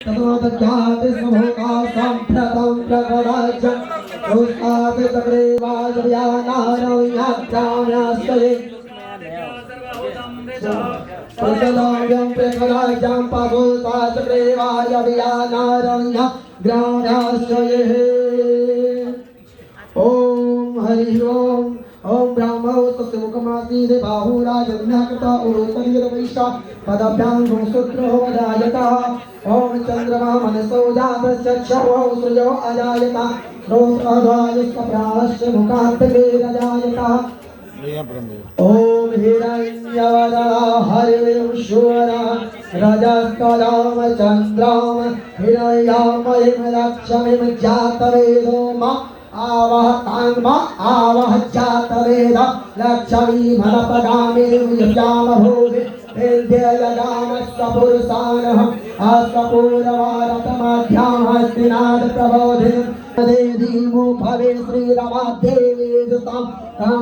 ततोऽज्ञाते समोका सम्प्रतं प्रकराज्यं दोषाते तक्रे वाजव्यानारव्यात्राण्यास्ते सर्वलोक्यं प्रकराज्यं पादोषा चक्रे वाजव्यानारव्यात्राण्यास्ते ओम हरि ओम ओम ब्रह्मो तस्य मुखमासीदे बाहुराजन्याकृता उरुतनिर्वैषा पदाभ्यां गुणसूत्रो वदायता ओम चंद्रमा मनसो जातश्चक्षुः सूर्यो अजायता श्रोत्रध्वजस्य मुखात्तके रजायता ओम हिरण्यवरा हरिं शूरा रजस्तराम चन्द्राम हिरण्यामयं लक्ष्मीं जातवेदो मा आवह कांगमा आवह जातवेद लक्ष्मी मनपगामी यजाम भूमि विद्ययगाम सपुरुषानः अस्कपूरवारतमाध्यां हस्तिनाद प्रबोधिनीं देवीमो भवे श्रीरमादेवी दुतां तां